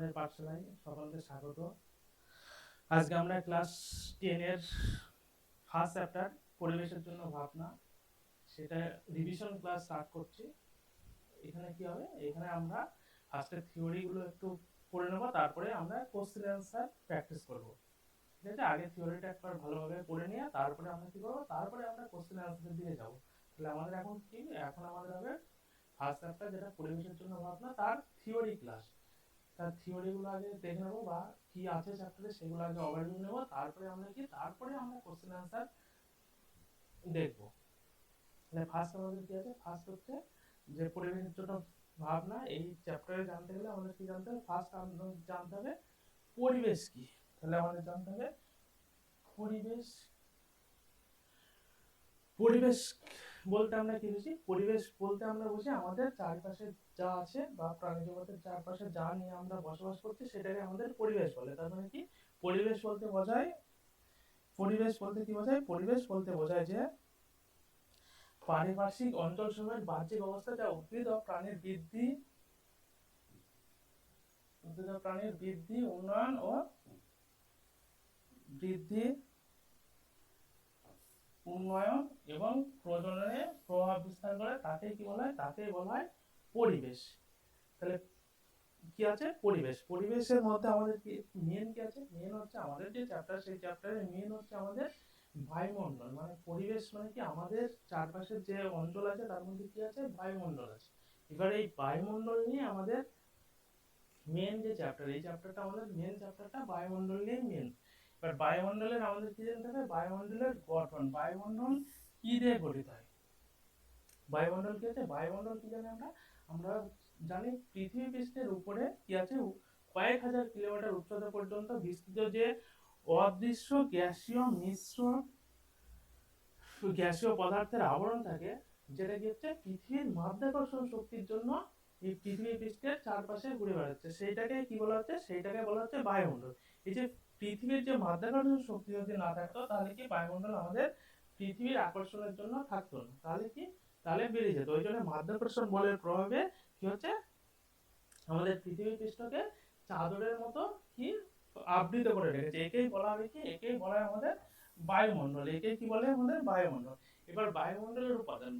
আমাদের পাঠশালায় সকলকে স্বাগত। আজকে আমরা ক্লাস 10 এর ফার্স্ট চ্যাপ্টার পরিবেশের জন্য ভাবনা সেটা রিভিশন ক্লাস স্টার্ট করছি। এখানে কি হবে, এখানে আমরা ফার্স্টে থিওরিগুলো একটু পড়ে নেব, তারপরে আমরা কোশ্চেন অ্যান্সার প্র্যাকটিস করব। ঠিক আছে, আগে থিওরিটা একবার ভালোভাবে পড়ে নিয়ে তারপরে আমরা কি করব, তারপরে আমরা কোশ্চেন অ্যান্সারের দিকে যাব। তাহলে আমাদের এখন আমাদের হবে ফার্স্ট চ্যাপ্টার যেটা পরিবেশের জন্য ভাবনা, তার থিওরি ক্লাস। তার থিওরিগুলো আগে দেখে নেবো বা কি আছে চ্যাপ্টারে সেগুলো আগে ওভারভিউ নেবো, তারপরে আমরা কোশ্চেন অ্যান্সার দেখবো। তাহলে ফার্স্ট আমাদের কি আছে, ফার্স্ট হচ্ছে যে পরিবেশের জন্য ভাবনা। এই চ্যাপ্টারে জানতে গেলে আমাদের কি জানতে হবে, ফার্স্ট জানতে হবে পরিবেশ কি। তাহলে আমাদের জানতে হবে পরিবেশ। পরিবেশ বলতে আমরা কি বুঝি, পরিবেশ বলতে আমরা বুঝি আমাদের চারপাশে যা আছে বা প্রাণী জগতের চারপাশে যা নিয়ে আমরা বসবাস করছি সেটাকে আমাদের পরিবেশ বলে। তার মানে কি, পরিবেশ বলতে বোঝায়, পরিবেশ বলতে কি বোঝায়, পরিবেশ বলতে বোঝায় যে পারিপার্শ্বিক অঞ্চল সমূহের বাহ্যিক অবস্থা যা উদ্ভিদ ও প্রাণীর বৃদ্ধি উন্নয়ন ও উন্নয়ন এবং প্রজননে প্রভাব বিস্তার করে, তাকে কি বলা হয়, তাকে বলা হয় পরিবেশ। তাহলে কি আছে, পরিবেশ। পরিবেশের মধ্যে আমাদের কি মেন কি আছে, মেন হচ্ছে আমাদের যে চ্যাপ্টার, সেই চ্যাপ্টারে মেন হচ্ছে আমাদের বায়ুমণ্ডল। মানে পরিবেশ মানে কি, আমাদের চারপাশের যে অঞ্চল আছে তার মধ্যে কি আছে, বায়ুমণ্ডল আছে। এবার এই বায়ুমণ্ডল নিয়ে আমাদের মেন যে চ্যাপ্টার, এই চ্যাপ্টারটা আমাদের মেন চ্যাপ্টারটা বায়ুমণ্ডল নিয়ে মেন। এবার বায়ুমণ্ডলের আমাদের কি জানতে হবে, বায়ুমণ্ডলের গঠন, বায়ুমণ্ডল কি দিয়ে গঠিত হয়। বায়ুমণ্ডল কি আছে, বায়ুমণ্ডল কি জানি আমরা, আমরা জানি পৃথিবী পৃষ্ঠের উপরে কি আছে, কয়েক হাজার কিলোমিটার উচ্চতা পর্যন্ত বিস্তৃত যে অদৃশ্য গ্যাসীয় পদার্থের আবরণ থাকে, যেটা কি হচ্ছে পৃথিবীর মাধ্যাকর্ষণ শক্তির জন্য এই পৃথিবী পৃষ্ঠের চারপাশে ঘুরে বেড়াচ্ছে, সেইটাকে কি বলা হচ্ছে, সেইটাকে বলা হচ্ছে বায়ুমণ্ডল। এই যে পৃথিবীর যে মাধ্যাকর্ষণ শক্তি যদি না থাকতো, তাহলে কি বায়ুমণ্ডল আমাদের পৃথিবীর আকর্ষণের জন্য থাকতো না, তাহলে বেড়ে যেত। ওই জন্য মাধ্যাকর্ষণ বলের প্রভাবে কি হচ্ছে, আমাদের পৃথিবী পৃষ্ঠকে চাদরের মতো কি আবৃত করে রেখেছে। একেই বলা হবে কি, একেই বলা হয় আমাদের বায়ুমণ্ডল। একে কি বলে, আমাদের বায়ুমণ্ডল। এবার বায়ুমণ্ডলের উপাদান,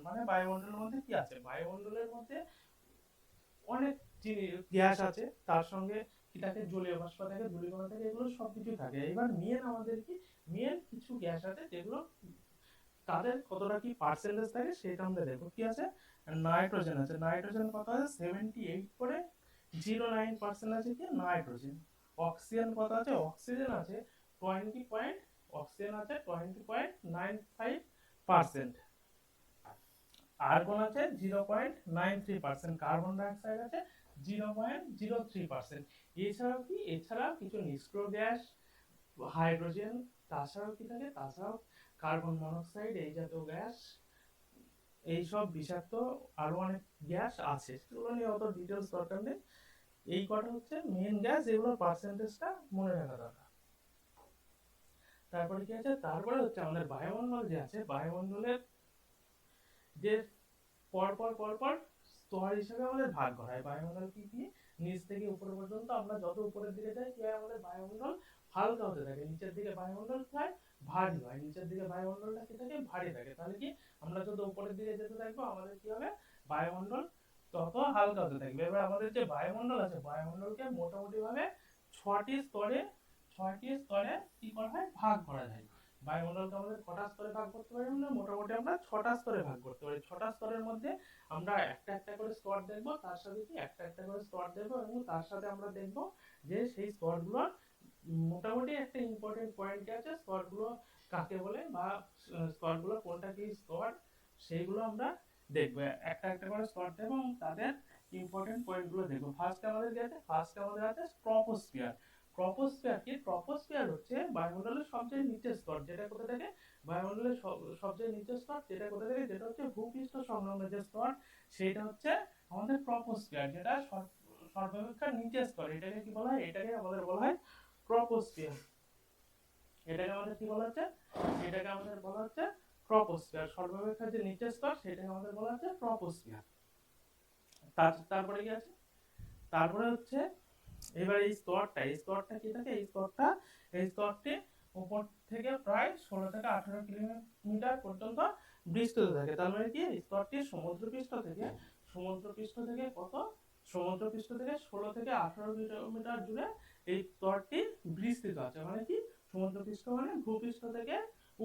মানে বায়ুমণ্ডলের মধ্যে কি আছে, বায়ুমণ্ডলের মধ্যে অনেক গ্যাস আছে, তার সঙ্গে কি থাকে, জলীয় বাষ্প থাকে, ধূলিকণা থাকে, এগুলো সবকিছু থাকে। এবার মেন আমাদের কি, মেন কিছু গ্যাস আছে যেগুলো, তাদের কতটা কি পার্সেন্টেজ থাকে সেটা আমরা দেখবো। কি আছে, নাইট্রোজেন আছে। নাইট্রোজেন কত আছে, 78.09% আছে কি নাইট্রোজেন। অক্সিজেন কত আছে, অক্সিজেন আছে 20.95%। আর্গন আছে 0.93%। কার্বন ডাইঅক্সাইড আছে 0.03%। এছাড়াও কিছু নিষ্ক্রিয় গ্যাস, হাইড্রোজেন, তাছাড়াও কি থাকে, তাছাড়াও কার্বন মনোক্সাইড, এই জাতীয় গ্যাস, এইসব বিষাক্ত আরো অনেক গ্যাস আছে, সেগুলো নিয়ে অত ডিটেলস দরকার নেই। এই কটা হচ্ছে মেন গ্যাস, এগুলোর পার্সেন্টেজটা মনে রাখা দরকার। তারপরে কি আছে, তারপরে হচ্ছে আমাদের বায়ুমণ্ডল যে আছে, বায়ুমণ্ডলের যে পরপর স্তর হিসেবে আমাদের ভাগ করা হয়। বায়ুমণ্ডল কি কি, নিচ থেকে উপর পর্যন্ত আমরা যত উপরের দিকে যাই কি হয়, আমাদের বায়ুমণ্ডল হালকা হতে থাকে, নিচের দিকে বায়ুমণ্ডল হয় ভারী হয়, নিচের দিকে বায়ুমণ্ডলটা কি থাকে, ভারী থাকে। তাহলে কি, আমরা যত উপরের দিকে যেতে থাকবো আমাদের কি হবে, বায়ুমণ্ডল তত হালকা হতে থাকবে। এবার আমাদের যে বায়ুমণ্ডল আছে, বায়ুমণ্ডলকে মোটামুটি ভাবে ছয়টি স্তরে কি করা হয়, ভাগ করা যায়। বায়ুমণ্ডলকে আমাদের কটা স্তরে ভাগ করতে পারি, আমরা মোটামুটি আমরা 6টা স্তরে ভাগ করতে পারি। 6টা স্তরের মধ্যে আমরা একটা করে স্তর দেখবো, তার সাথে কি একটা করে স্তর দেখবো, এবং তার সাথে আমরা দেখবো যে সেই স্তরগুলোর মোটামুটি একটা ইম্পর্টেন্ট পয়েন্ট কি আছে, স্তরগুলো কাকে বলে বা স্তরগুলো কোনটা কি স্তর, সেইগুলো আমরা দেখবো। একটা করে স্তর দেখবো এবং তাদের ইম্পর্টেন্ট পয়েন্টগুলো দেখবো। ফার্স্ট আমাদের আছে ট্রপোস্ফিয়ার। ট্রপোস্ফিয়ার হচ্ছে বায়ুমণ্ডলের সবচেয়ে নিচের স্তর, যেটা কোথায় থাকে, বায়ুমণ্ডলের সবচেয়ে নিচের স্তর, যেটা কোথায় থাকে, যেটা হচ্ছে ভূপৃষ্ঠ সংলগ্ন যে স্তর, সেটা হচ্ছে আমাদের ট্রপোস্ফিয়ার, যেটা সর্বাপেক্ষা নিচের স্তর। এটাকে কি বলা হয়, এটাকে আমাদের বলা হয় ট্রপোস্ফিয়ার। এটাকে আমাদের কি বলা হচ্ছে, এটাকে আমাদের বলা হচ্ছে ট্রপোস্ফিয়ার। সর্বাপেক্ষা যে নিচের স্তর, সেটাকে আমাদের বলা হচ্ছে ট্রপোস্ফিয়ার। তারপরে কি আছে, তারপরে হচ্ছে এবার এই স্তরটা কি থাকে, এই স্তরটি উপর থেকে প্রায় 16 থেকে 18 কিলোমিটার পর্যন্ত বিস্তৃত থাকে। তার মানে কি এই স্তরটি সমুদ্রপৃষ্ঠ থেকে কত, সমুদ্রপৃষ্ঠ থেকে 16 থেকে 18 কিলোমিটার জুড়ে এই স্তরটি বিস্তৃত আছে। মানে কি সমুদ্রপৃষ্ঠ মানে ভূপৃষ্ঠ থেকে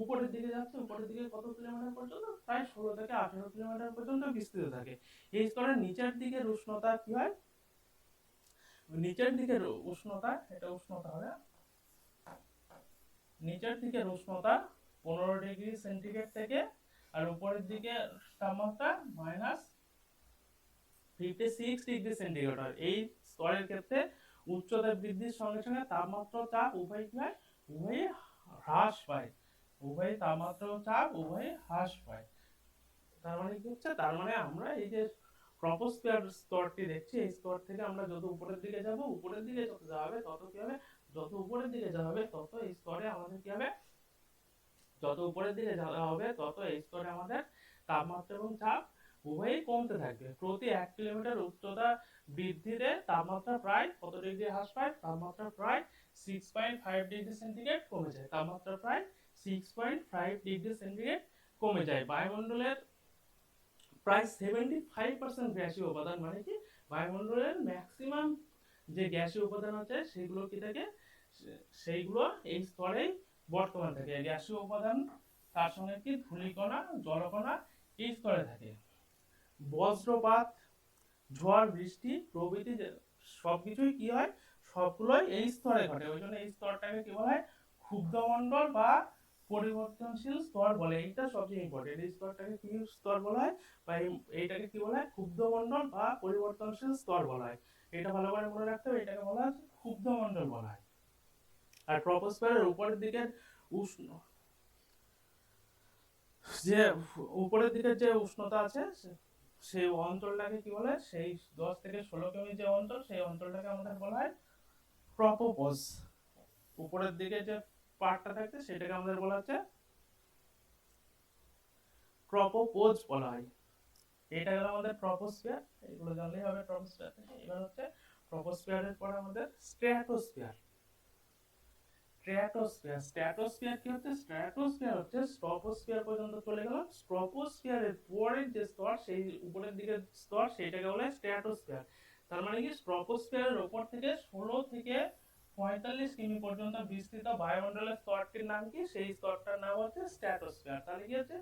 উপরের দিকে যাচ্ছে, উপরের দিকে কত কিলোমিটার পর্যন্ত, প্রায় 16 থেকে 18 কিলোমিটার পর্যন্ত বিস্তৃত থাকে। এই স্তরের নিচের দিকের উষ্ণতা কি হয়, নিচের দিকের উষ্ণতা, এটা উষ্ণতা হবে, নিচের দিকের উষ্ণতা 15 ডিগ্রি সেন্টিগ্রেড থেকে, আর উপরের দিকে তাপমাত্রা -56 ডিগ্রি সেন্টিগ্রেড হয়। এই স্তরের ক্ষেত্রে উচ্চতা বৃদ্ধির সঙ্গে সঙ্গে তাপমাত্রা ও চাপ উভয় কি হয়, উভয়ই হ্রাস পায়, উভয় তাপমাত্রা ও চাপ উভয়ই হ্রাস পায়। তার মানে কি হচ্ছে, তার মানে আমরা এই যে ট্রপোস্ফিয়ার স্তরটি দেখছি, এই স্তর থেকে আমরা যত উপরের দিকে যাব, উপরের দিকে যত যাওয়া হবে তত কি হবে, যত উপরের দিকে যাওয়া হবে তত এই স্তরে আমাদের কি হবে, যত উপরের দিকে যাওয়া হবে তত এই স্তরে আমাদের তাপমাত্রা এবং চাপ উভয়ই কমতে থাকবে। প্রতি 1 কিলোমিটার উচ্চতা বৃদ্ধিতে তাপমাত্রা প্রায় কত ডিগ্রি হ্রাস পায়, তাপমাত্রা প্রায় 6.5 ডিগ্রি সেন্টিগ্রেড কমে যায়, তাপমাত্রা প্রায় 6.5 ডিগ্রি সেন্টিগ্রেড কমে যায়। বায়ুমণ্ডলের প্রায় 75% গ্যাসীয় উপাদান, মানে কি বায়ুমণ্ডলের ম্যাক্সিমাম যে গ্যাসীয় উপাদান আছে সেগুলো কি থাকে, সেইগুলো এই স্তরেই বর্তমান থাকে। গ্যাসীয় উপাদান তার সঙ্গে কি ধূলিকণা, জলকণা এই স্তরে থাকে। বজ্রপাত, ঝড় বৃষ্টি প্রভৃতি সবকিছুই কি হয়, সবগুলোই এই স্তরে ঘটে। ওই জন্য এই স্তরটাকে কি বলা হয়, ক্ষুব্ধমণ্ডল বা পরিবর্তনশীল স্তর বলে। এইটা সবচেয়ে ইম্পর্টেন্ট, এই স্তরটাকে কি স্তর বলা হয়, বা এইটাকে কি বলা হয়, ক্ষুব্ধমণ্ডল বা পরিবর্তনশীল স্তর বলা হয়। এটা ভালো করে মনে রাখতে হবে, এটাকে বলা হয় ক্ষুব্ধমণ্ডল বলা হয়। আর ট্রপোস্ফিয়ারের উপরের দিকের উষ্ণ, যে উপরের দিকের যে উষ্ণতা আছে সেই অঞ্চলটাকে কি বলে, সেই 10 থেকে 16 কিমি যে অঞ্চল, সেই অঞ্চলটাকে আমাদের বলা হয় ট্রপোপোজ। উপরের দিকে যে পার্টটা থাকছে সেটাকে আমাদের বলা হচ্ছে ট্রপোপোজ বলা হয়। এটা গেল আমাদের ট্রপোস্ফিয়ার, এগুলো জানলেই হবে ট্রপোস্ফিয়ার থেকে। এবার হচ্ছে ট্রপোস্ফিয়ারের পরে আমাদের স্ট্র্যাটোস্ফিয়ার। স্ট্র্যাটোস্ফিয়ার কি হচ্ছে, স্ট্র্যাটোস্ফিয়ার হচ্ছে স্ট্রপোস্ফিয়ার পর্যন্ত চলে গেল, স্ট্রপোস্ফিয়ারের পরের যে স্তর, সেই উপরের দিকের স্তর, সেইটাকে বলা হয় স্ট্র্যাটোস্ফিয়ার। তার মানে কি স্ট্রপোস্ফিয়ারের উপর থেকে 16 থেকে 45 কিমি পর্যন্ত বিস্তৃত বায়ুমণ্ডলের স্তরটির নাম কি, সেই স্তরটার নাম হচ্ছে স্ট্র্যাটোস্ফিয়ার। তাহলে কি হচ্ছে,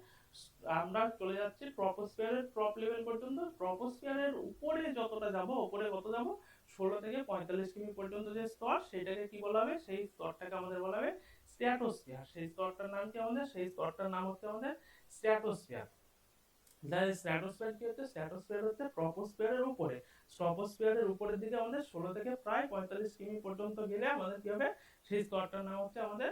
আমরা চলে যাচ্ছি ট্রপোস্ফিয়ারের টপ লেভেল পর্যন্ত। ট্রপোস্ফিয়ারের উপরে যতটা যাব, উপরে কত যাব, 16 থেকে 45 কিমি পর্যন্ত যে স্তর, সেটাকে কি বলা হবে, সেই স্তরটাকে আমাদের বলা হবে স্ট্র্যাটোস্ফিয়ার। সেই স্তরটার নাম কি আমাদের, সেই স্তরটার নাম হচ্ছে আমাদের স্ট্র্যাটোস্ফিয়ার। স্ট্র্যাটোস্ফিয়ার কি হচ্ছে, স্ট্র্যাটোস্ফিয়ার হচ্ছে ট্রপোস্ফিয়ারের উপরে, ট্রপোস্ফিয়ারের উপরের দিকে আমাদের 16 থেকে প্রায় 45 কিমি পর্যন্ত গেলে আমাদের কি হবে, সেই স্তরটার নাম হচ্ছে আমাদের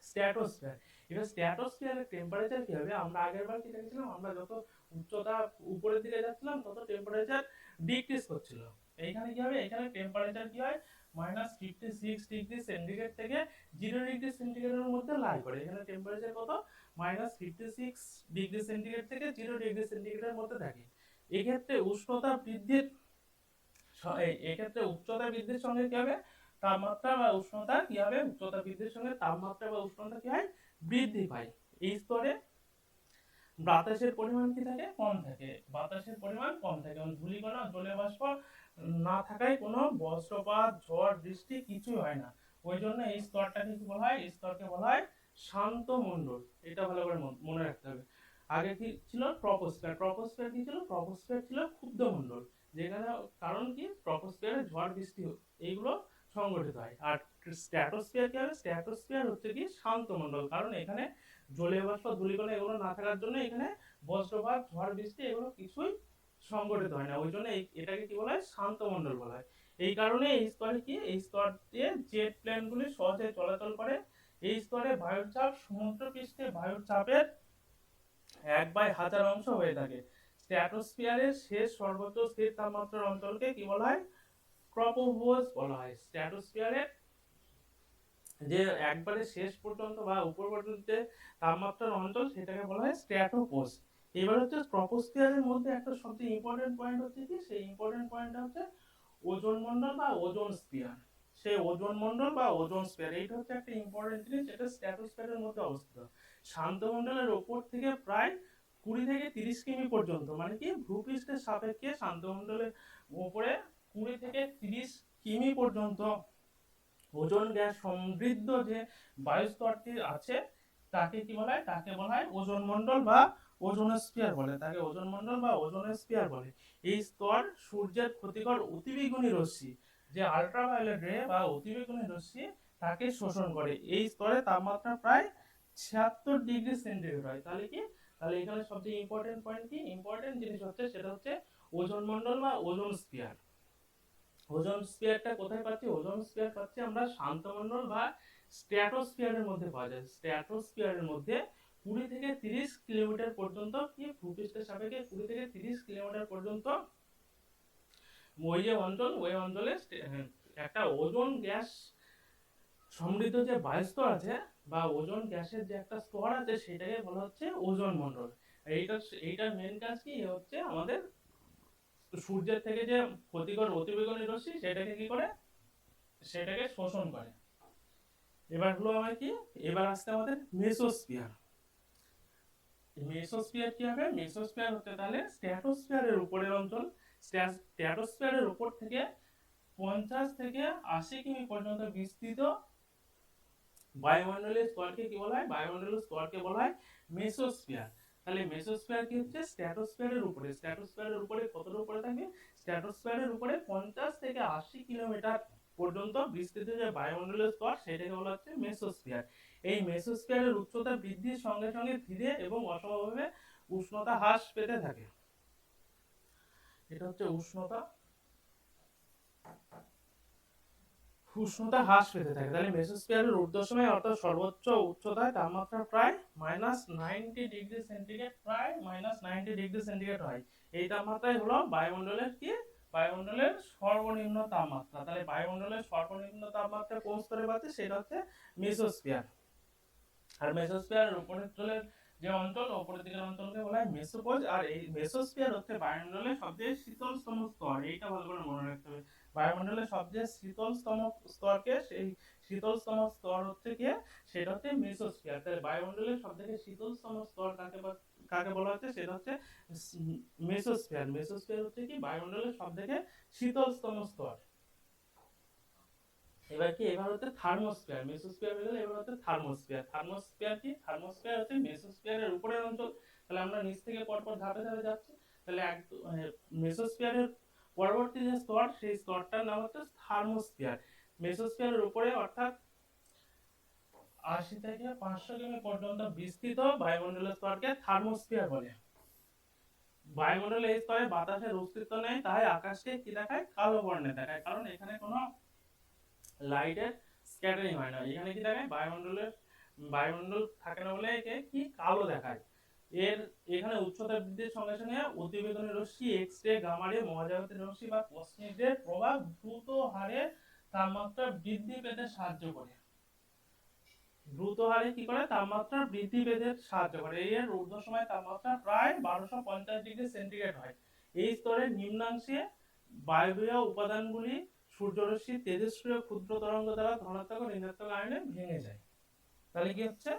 স্ট্র্যাটোস্ফিয়ার। এবার স্ট্র্যাটোস্ফিয়ারের টেম্পারেচার কি হবে, আমরা আগের বার কি দেখেছিলাম, আমরা যত উচ্চতা উপরের দিকে যাচ্ছিলাম তত টেম্পারেচার ডিক্রিজ করছিল। এইখানে কি হবে, এখানে টেম্পারেচার কি হয়, -56 ডিগ্রি সেন্টিগ্রেড থেকে 0 ডিগ্রি সেন্টিগ্রেডের মধ্যে লাই করে। এখানে টেম্পারেচার কত, -56 ডিগ্রি সেন্টিগ্রেড থেকে 0 ডিগ্রি সেন্টিগ্রেডের মধ্যে থাকে। এক্ষেত্রে উষ্ণতা বৃদ্ধির, এক্ষেত্রে উচ্চতা বৃদ্ধির সঙ্গে কি হবে, তাপমাত্রা বা উষ্ণতা কি হবে, উচ্চতা বৃদ্ধির সঙ্গে তাপমাত্রা বা উষ্ণতা কি হয়, বৃদ্ধি পায়। এই স্তরে বাতাসের পরিমাণ কি থাকে, কম থাকে, বাতাসের পরিমাণ কম থাকে, এবং ধূলিকণা জলীয় বাষ্প না থাকায় কোনো বজ্রপাত, ঝড় বৃষ্টি কিছুই হয় না। ওই জন্য এই স্তরটাকে কি বলা হয়, এই স্তরকে বলা হয় শান্ত মণ্ডল। এটা ভালো করে মনে রাখতে হবে। আগে কি ছিল, ট্রপোস্ফিয়ার। ট্রপোস্ফিয়ার কি ছিল, ট্রপোস্ফিয়ার ছিল ক্ষুব্ধ মণ্ডল, যেখানে কারণ কি ট্রপোস্ফিয়ারে ঝড় বৃষ্টি এইগুলো সংগঠিত হয়। আর স্ট্র্যাটোস্ফিয়ার কি হবে, স্ট্র্যাটোস্ফিয়ার হচ্ছে কি শান্ত মণ্ডল, কারণ এখানে জলীয় বাষ্প, ধূলিকণা এগুলো না থাকার জন্য এখানে বজ্রপাত, ঝড় বৃষ্টি এগুলো কিছুই সংগঠিত হয় না। ওই জন্য এটাকে কি বলা হয়, শান্ত মণ্ডল বলা হয়। এই কারণে এই স্তরে কি, এই স্তর দিয়ে জেট প্লেনগুলি সহজে চলাচল করে। এই স্তরে বায়ুর চাপ সমুদ্র পৃষ্ঠে বায়ুর চাপের 1/1000 অংশ হয়ে থাকে। স্ট্র্যাটোস্ফিয়ারের শেষ সর্বোচ্চ স্থির তাপমাত্রার অঞ্চলকে কি বলা হয়, ট্রপোপোজ বলা হয়। স্ট্র্যাটোস্ফিয়ারের যে একবারে শেষ পর্যন্ত বা উপর পর্যন্ত তাপমাত্রার অঞ্চল, সেটাকে বলা হয় স্ট্র্যাটোপোজ। এবার হচ্ছে ট্রপোস্ফিয়ারের মধ্যে একটা সবচেয়ে ইম্পর্টেন্ট পয়েন্ট হচ্ছে কি, সেই ইম্পর্টেন্ট পয়েন্টটা হচ্ছে ওজোন মণ্ডল বা ওজোন স্ফিয়ার। সেই ওজোন মণ্ডল বা ওজোন স্ফিয়ার এইটা হচ্ছে একটা ইম্পর্টেন্ট জিনিস, এটা স্ট্র্যাটোস্ফিয়ারের মধ্যে অবস্থিত। শান্ত মণ্ডলের ওপর থেকে প্রায় 20 থেকে 30 কিমি পর্যন্ত, মানে কি ভূপৃষ্ঠের সাপেক্ষে শান্ত মণ্ডলের উপরে 20 থেকে 30 কিমি পর্যন্ত ওজোন গ্যাস সমৃদ্ধ যে বায়ুস্তরটি আছে তাকে কি বলা হয়, তাকে বলা হয় ওজোন মণ্ডল বা ওজোনস্ফিয়ার বলে, তাকে ওজোন মণ্ডল বা ওজোনস্ফিয়ার বলে। এই স্তর সূর্যের ক্ষতিকর অতিবেগুনি রশ্মি, যে আল্ট্রাভায়োলেট রে বা অতিবেগুনি রশ্মি তাকে শোষণ করে। এই স্তরে তাপমাত্রা প্রায় 76 ডিগ্রি সেন্টিগ্রেড হয়। তাহলে কি, তাহলে এখানে সবচেয়ে ইম্পর্টেন্ট পয়েন্ট কি, ইম্পর্টেন্ট জিনিস হচ্ছে সেটা হচ্ছে ওজোন মণ্ডল বা ওজোন স্ফিয়ার। ওজোন স্ফিয়ারটা কোথায় পাচ্ছি, ওজোন স্ফিয়ার পাচ্ছি আমরা শান্তমণ্ডল বা স্ট্র্যাটোস্ফিয়ারের মধ্যে পাওয়া যায়। স্ট্র্যাটোস্ফিয়ারের মধ্যে 20 থেকে 30 কিলোমিটার পর্যন্ত, কি ভূপৃষ্ঠের সাপেক্ষে 20 থেকে 30 কিলোমিটার পর্যন্ত ওই যে অঞ্চল, ওই অঞ্চলে একটা ওজোন গ্যাস সমৃদ্ধ যে বায়ুস্তর আছে বা ওজোন গ্যাসের যে একটা স্তর আছে সেটাকে বলা হচ্ছে ওজোন মণ্ডল। এইটার মেন কাজ কি হচ্ছে, আমাদের সূর্যের থেকে যে ক্ষতিকর অতিবেগুনি রশ্মি সেটাকে কি করে, সেটাকে শোষণ করে। এবার হলো আমার কি, এবার আসছে আমাদের মেসোস্ফিয়ার। মেসোস্ফিয়ার কি হবে, মেসোস্ফিয়ার হচ্ছে তাহলে স্ট্র্যাটোস্ফিয়ারের উপরের অঞ্চল। স্ট্র্যাটোস্ফিয়ারের উপর থেকে 50 থেকে 80 কিমি পর্যন্ত বিস্তৃত বায়ুমণ্ডলীয় স্তরকে কি বলা হয়, বায়ুমণ্ডলীয় স্তরকে বলা হয় মেসোস্ফিয়ার। তাহলে মেসোস্ফিয়ার কি হচ্ছে, স্ট্র্যাটোস্ফিয়ারের উপরে, স্ট্র্যাটোস্ফিয়ারের উপরে কতটা উপরে থাকে, স্ট্র্যাটোস্ফিয়ারের উপরে 50 থেকে 80 কিলোমিটার পর্যন্ত বিস্তৃত যে বায়ুমণ্ডলীয় স্তর সেটাকে বলা হচ্ছে মেসোস্ফিয়ার। এই মেসোস্ফিয়ারের উচ্চতা বৃদ্ধির সঙ্গে সঙ্গে ধীরে এবং অসমভাবে উষ্ণতা হ্রাস পেতে থাকে। এটা হচ্ছে উষ্ণতা হ্রাস পেতে থাকে। তাহলে মেসোস্ফিয়ারের ঊর্ধ্বসীমায় অর্থাৎ সর্বোচ্চ উচ্চতায় তাপমাত্রা প্রায় -90 ডিগ্রি সেন্টিগ্রেড, প্রায় -90 ডিগ্রি সেন্টিগ্রেড হয়। এই তাপমাত্রাই হলো বায়ুমণ্ডলের কি, বায়ুমণ্ডলের সর্বনিম্ন তাপমাত্রা। তাহলে বায়ুমণ্ডলের সর্বনিম্ন তাপমাত্রা কোন স্তরে পাচ্ছে, সেটা হচ্ছে মেসোস্ফিয়ার। আর মেসোস্ফিয়ারের উপরের তলের যে অঞ্চল, উপরের দিকের অঞ্চলকে বলা হয় মেসোপজ। আর এই মেসোস্ফিয়ার হচ্ছে বায়ুমণ্ডলের সবচেয়ে শীতলতম স্তর, এইটা ভালো করে মনে রাখতে হবে। বায়ুমণ্ডলের সবচেয়ে শীতলতম স্তরকে, সেই শীতলতম স্তর হচ্ছে কি, সেটা হচ্ছে মেসোস্ফিয়ার। তাহলে বায়ুমণ্ডলের সবথেকে শীতলতম স্তর কাকে বলা হচ্ছে, সেটা হচ্ছে মেসোস্ফিয়ার। মেসোস্ফিয়ার হচ্ছে কি বায়ুমণ্ডলের সবথেকে শীতলতম স্তর। এবার কি, এবার হচ্ছে থার্মোস্ফিয়ার। মেসোস্ফিয়ার হয়ে গেল, এবার হচ্ছে থার্মোস্ফিয়ার। থার্মোস্ফিয়ার কি, থার্মোস্ফিয়ার হচ্ছে মেসোস্ফিয়ারের উপরের অঞ্চল। তাহলে আমরা নিচ থেকে পরপর ধাপে ধাপে যাচ্ছি। তাহলে মেসোস্ফিয়ারের পরবর্তী যে স্তর, সেই স্তরটার নাম হচ্ছে থার্মোস্ফিয়ার। মেসোস্ফিয়ারের উপরে অর্থাৎ 80 থেকে 500 কিমি পর্যন্ত বিস্তৃত বায়ুমণ্ডলের স্তরকে থার্মোস্ফিয়ার বলে। বায়ুমণ্ডলের এই স্তরে বাতাসের অস্তিত্ব নেই, তাই আকাশকে কি দেখায়, কালো বর্ণে দেখায়, কারণ এখানে কোনো লাইটের স্ক্যাটারিং হয় না। এখানে কি দেখায়, বায়ুমণ্ডল থাকে না বলে একে কি কালো দেখায়। এখানে উচ্চতা বৃদ্ধির সঙ্গে সঙ্গে অতিবেগুনি রশ্মি, এক্স রে, গামা রে, মহাজাগতিক রশ্মি বা কসমিকের প্রভাব দ্রুত হারে তাপমাত্রা বৃদ্ধি পেতে সাহায্য করে। দ্রুত হারে কি করে, তাপমাত্রা বৃদ্ধি পেতে সাহায্য করে। এর ঊর্ধ্ব সময় তাপমাত্রা প্রায় 1250 ডিগ্রি সেন্টিগ্রেড হয়। এই স্তরের নিম্নাংশে বায়বীয় উপাদানগুলি সূর্যরশ্মির তেজস্ক্রিয় ক্ষুদ্র তরঙ্গ দ্বারা ধনাত্মক ও ঋণাত্মক আয়নে ভেঙে যায়। তাহলে কি হচ্ছে,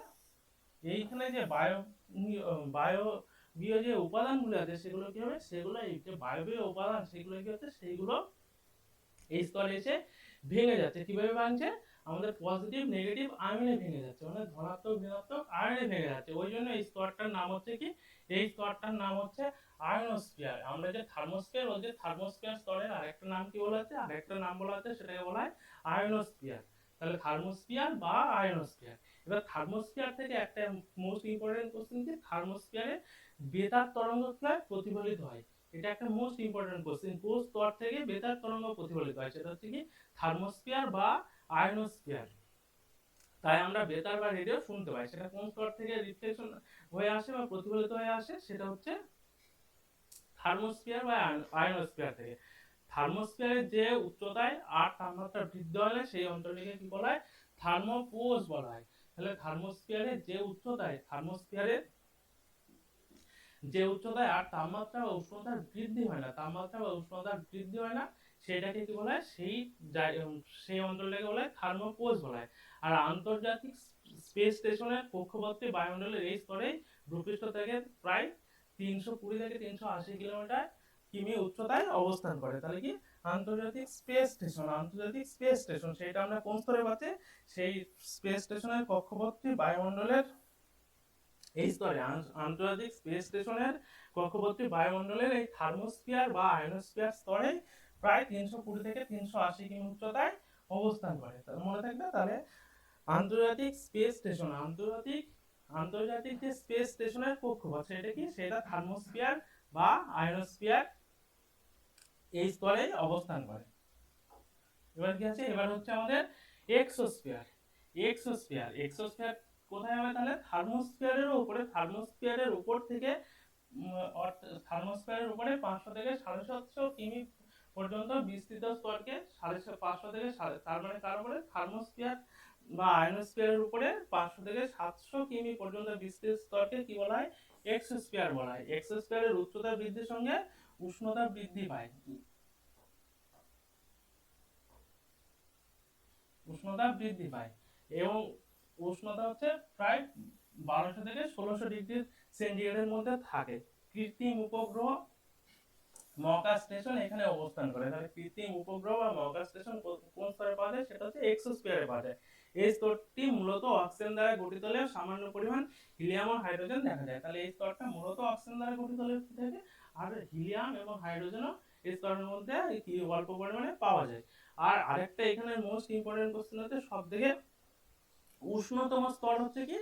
এইখানে যে বায়বীয় যে উপাদানগুলো আছে সেগুলো কি হবে, সেগুলো এই যে বায়বীয় উপাদান সেগুলো কি হচ্ছে, সেইগুলো এই স্তরে এসে ভেঙে যাচ্ছে। কিভাবে ভাঙছে, আমাদের পজিটিভ নেগেটিভ আয়নে ভেঙে যাচ্ছে, মানে ধনাত্মক ঋণাত্মক আয়নে ভেঙে যাচ্ছে। ওই জন্য এই স্তরটার নাম হচ্ছে কি, এই স্তরটার নাম হচ্ছে আয়নোস্ফিয়ার। আমরা যে থার্মোস্ফিয়ার বলছি, থার্মোস্ফিয়ার স্তরের আরেকটা নাম কি বলা হচ্ছে, আরেকটা নাম বলা হচ্ছে, সেটাকে বলা হয় আয়নোস্ফিয়ার। তাহলে থার্মোস্ফিয়ার বা আয়নোস্ফিয়ার। এবার থার্মোস্ফিয়ার থেকে একটা মোস্ট ইম্পর্টেন্ট কোশ্চেন, কি থার্মোস্ফিয়ারে বেতার তরঙ্গ প্রতিফলিত হয়। এটা একটা মোস্ট ইম্পর্টেন্ট কোশ্চেন, কোন স্তর থেকে বেতার তরঙ্গ প্রতিফলিত হয়, সেটা হচ্ছে কি থার্মোস্ফিয়ার বা আয়নোস্ফিয়ার। তাই আমরা বেতার বা রেডিও শুনতে পাই, সেটা কোন স্তর থেকে রিফ্লেকশন হয়ে আসে বা প্রতিফলিত হয়ে আসে, সেটা হচ্ছে থার্মোস্ফিয়ার বা আয়নোস্ফিয়ার থেকে। থার্মোস্ফিয়ারের যে উচ্চতায় আর তাপমাত্রা বৃদ্ধি হলে সেই অঞ্চলটিকে কি বলা হয়, থার্মোপোজ বলা হয়। তাহলে থার্মোস্ফিয়ারের যে উচ্চতায় আর তাপমাত্রা বা উষ্ণতার বৃদ্ধি হয় না, তাপমাত্রা বা উষ্ণতার বৃদ্ধি হয় না, সেটাকে কি বলা হয়, সেই অঞ্চলটাকে বলা হয় থার্মোপোজ বলা হয়। আর আন্তর্জাতিক স্পেস স্টেশনের কক্ষপথটি বায়ুমণ্ডলের এই স্তরে ভূপৃষ্ঠ থেকে প্রায় 320 থেকে 380 কিমি উচ্চতায় অবস্থান করে। তাহলে কি আন্তর্জাতিক স্পেস স্টেশন সেটা আমরা কোন স্তরে পাচ্ছি, সেই স্পেস স্টেশনের কক্ষপথটি বায়ুমণ্ডলের এই স্তরে, আন্তর্জাতিক স্পেস স্টেশনের কক্ষপথটি বায়ুমণ্ডলের এই থার্মোস্ফিয়ার বা আয়নোস্ফিয়ার স্তরে প্রায় 320 থেকে 380 কিমি উচ্চতায় অবস্থান করে। তাহলে মনে থাকবে, তাহলে আন্তর্জাতিক স্পেস স্টেশন, আন্তর্জাতিক যে স্পেস স্টেশনের কক্ষপথ সেটা কি, সেটা থার্মোস্ফিয়ার বা আয়নোস্ফিয়ার এই স্তরে অবস্থান করে। এবার কি আছে, এবার হচ্ছে আমাদের এক্সোস্ফিয়ার। এক্সোস্ফিয়ার কোথায় হবে, তাহলে থার্মোস্ফিয়ারের উপর থেকে থার্মোস্ফিয়ারের উপরে 500 থেকে 750 কিমি পর্যন্ত বিস্তৃত স্তরকে 550 থেকে তার মানে কার উপরে, থার্মোস্ফিয়ার বা আয়নোস্ফিয়ারের উপরে 500 থেকে 700 কিমি পর্যন্ত বিস্তৃত স্তরকে কি বলা হয়, এক্সোস্ফিয়ার বলা হয়। এক্সোস্ফিয়ারের উচ্চতা বৃদ্ধির সঙ্গে উষ্ণতা বৃদ্ধি পায়, এবং উষ্ণতা হচ্ছে প্রায় 1200 থেকে 1600 ডিগ্রি সেন্টিগ্রেডের মধ্যে থাকে। কৃত্রিম উপগ্রহ মহাকাশ স্টেশন এখানে অবস্থান করে। তাহলে কৃত্রিম উপগ্রহ বা মহাকাশ স্টেশন কোন স্তরে পাওয়া যায়, সেটা হচ্ছে এক্সোস্ফিয়ারে পাওয়া যায়। এই স্তরটি মূলত অক্সিজেন দ্বারা গঠিত হলেও সামান্য পরিমাণ হিলিয়াম ও হাইড্রোজেন দেখা যায়। তাহলে এই স্তরটা মূলত অক্সিজেন দ্বারা গঠিত হলে থাকে, আর হিলিয়াম এবং হাইড্রোজেনও এই স্তরের মধ্যে অল্প পরিমাণে পাওয়া যায়। আর আরেকটা এখানে মোস্ট ইম্পর্টেন্ট কোশ্চেন হচ্ছে, সবথেকে উষ্ণতম স্তর হচ্ছে কি,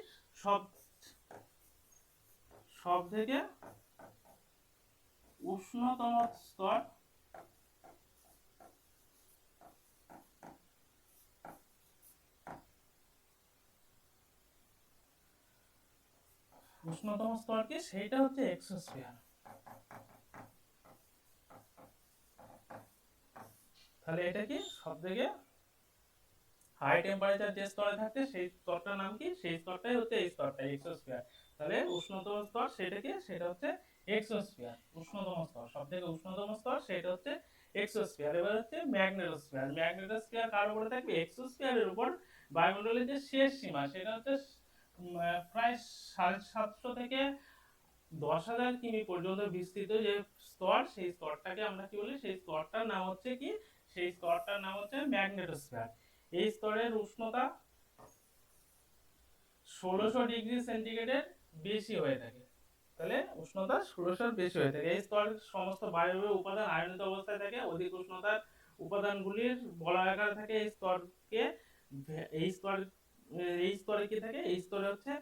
সবথেকে উষ্ণতম স্তর কি, সেইটা হচ্ছে এক্সোস্ফিয়ার। তাহলে এটা কি সবথেকে হাই টেম্পারেচার যে স্তরে থাকে সেই স্তরটার নাম কি, সেই স্তরটাই হচ্ছে এই স্তরটা, এক্সোস্ফিয়ার। তাহলে উষ্ণতম স্তর সেটা কি, সেটা হচ্ছে এক্সোস্ফিয়ার। উষ্ণতম স্তর, সবথেকে উষ্ণতম স্তর সেটা হচ্ছে এক্সোস্ফিয়ার। এবার হচ্ছে ম্যাগনেটোস্ফিয়ার। ম্যাগনেটোস্ফিয়ার কার উপরে থাকবে, এক্সোস্ফিয়ারের উপর। বায়ুমণ্ডলের যে শেষ সীমা সেটা হচ্ছে প্রায় 750 থেকে 10,000 কিমি পর্যন্ত বিস্তৃত যে স্তর, সেই স্তরটাকে আমরা কি বলি, সেই স্তরটার নাম হচ্ছে কি, সেই স্তরটার নাম হচ্ছে ম্যাগনেটোস্ফিয়ার। এই স্তরের উষ্ণতা 1600 ডিগ্রি সেন্টিগ্রেডের বেশি হয়ে থাকে। তাহলে উষ্ণতা 1600 বেশি হয়ে থাকে। এই স্তরের সমস্ত বায়বীয় উপাদান আয়নিত অবস্থায় থাকে। অধিক উষ্ণতার উপাদানগুলির বলয়াকারে থাকে। এই স্তরে কি থাকে, এই স্তরে হচ্ছে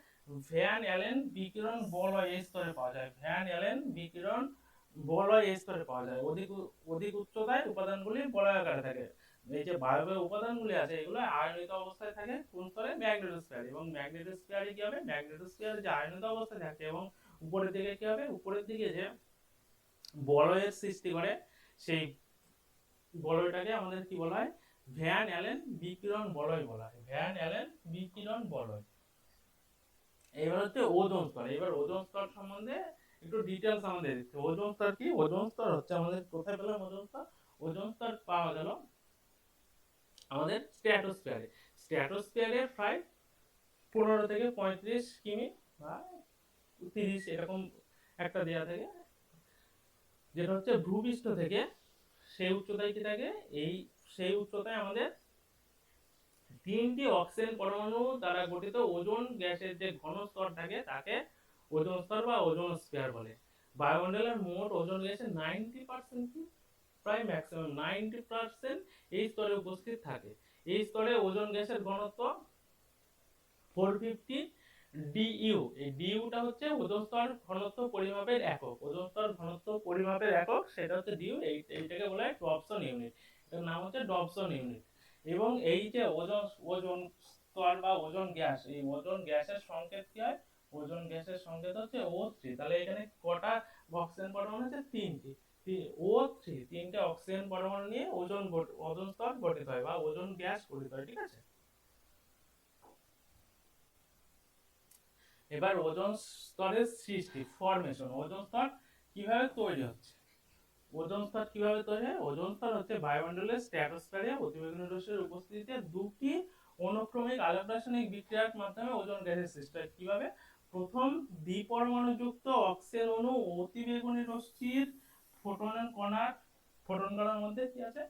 ভ্যান অ্যালেন বিকিরণ বলয় এই স্তরে পাওয়া যায়। ভ্যান অ্যালেন বিকিরণ বলয় এই স্তরে পাওয়া যায়। অধিক উচ্চতায় উপাদানগুলি বলয়াকারে থাকে। এই যে বায়বীয় উপাদানগুলি আছে এগুলো আয়নিত অবস্থায় থাকে কোন স্তরে, ম্যাগনেটোস্ফিয়ারে। এবং ম্যাগনেটোস্ফিয়ারে কি হবে, ম্যাগনেটোস্ফিয়ারে যে আয়নিত অবস্থায় থাকে এবং উপরের দিকে কি হবে, উপরের দিকে যে বলয়ের সৃষ্টি করে, সেই বলয়টাকে আমাদের কি বলা হয়, ভ্যান অ্যালেন বিকিরণ বলয় বলা হয়। ভ্যান অ্যালেন বিকিরণ বলয়। এবার হচ্ছে ওজোন স্তর। এবার ওজোন স্তর সম্বন্ধে একটু ডিটেলস আমাদের দিচ্ছে। ওজোন স্তর কি, ওজোন স্তর হচ্ছে আমাদের কোথায় পেলাম ওজোন স্তর, ওজোন স্তর পাওয়া গেল আমাদের স্ট্র্যাটোস্ফিয়ারে। স্ট্র্যাটোস্ফিয়ারে প্রায় 15 থেকে 35 কিমি বা 30 এরকম একটা দেয়া থাকে, যেটা হচ্ছে ভূপৃষ্ঠ থেকে। সেই উচ্চতায় কি থাকে, সেই উচ্চতায় আমাদের 3টি অক্সিজেন পরমাণু দ্বারা গঠিত ওজোন গ্যাসের যে ঘন স্তর থাকে তাকে ওজোন স্তর বা ওজোনস্ফিয়ার বলে। বায়ুমণ্ডলের মোট ওজোন গ্যাসের 90% কি, প্রায় ম্যাক্সিমাম 90% এই স্তরে উপস্থিত থাকে। এই স্তরে ওজোন গ্যাসের ঘনত্ব 450 ডিইউ। এই ডিইউটা হচ্ছে ওজোন স্তর ঘনত্ব পরিমাপের একক। ওজোন স্তর ঘনত্ব পরিমাপের একক সেটা হচ্ছে ডিইউ। এইটাকে বলা হয় ডবসন ইউনিট। এর নাম হচ্ছে ডবসন ইউনিট। এবং এই যে ওজোন স্তর বা ওজোন গ্যাস, এই ওজোন গ্যাসের সংকেত কি হয়, ওজোন গ্যাসের সংকেত হচ্ছে O3। তাহলে এখানে কটা অক্সিজেন পরমাণু আছে, 3টি। O3 3টে অক্সিজেন পরমাণু নিয়ে ওজোন স্তর গঠিত হয় বা ওজোন গ্যাস গঠিত হয়। ঠিক আছে, এবার ওজোন স্তরের সৃষ্টি, ফরমেশন, ওজোন স্তর কিভাবে তৈরি হচ্ছে। ওজোন স্তর কিভাবে তৈরি হয়? ওজোন স্তর হচ্ছে বায়ুমণ্ডলের স্ট্র্যাটোস্ফিয়ারে অতিবেগুনি রশ্মির উপস্থিতিতে দুটি অনুক্রমিক আলোক রাসায়নিক বিক্রিয়ার মাধ্যমে ওজোন গ্যাসের সৃষ্টি হয়। কিভাবে? প্রথম দ্বিপরমাণুযুক্ত অক্সিজেন অণু অতিবেগুনি রশ্মির ফোটন কণার মধ্যে কি আছে,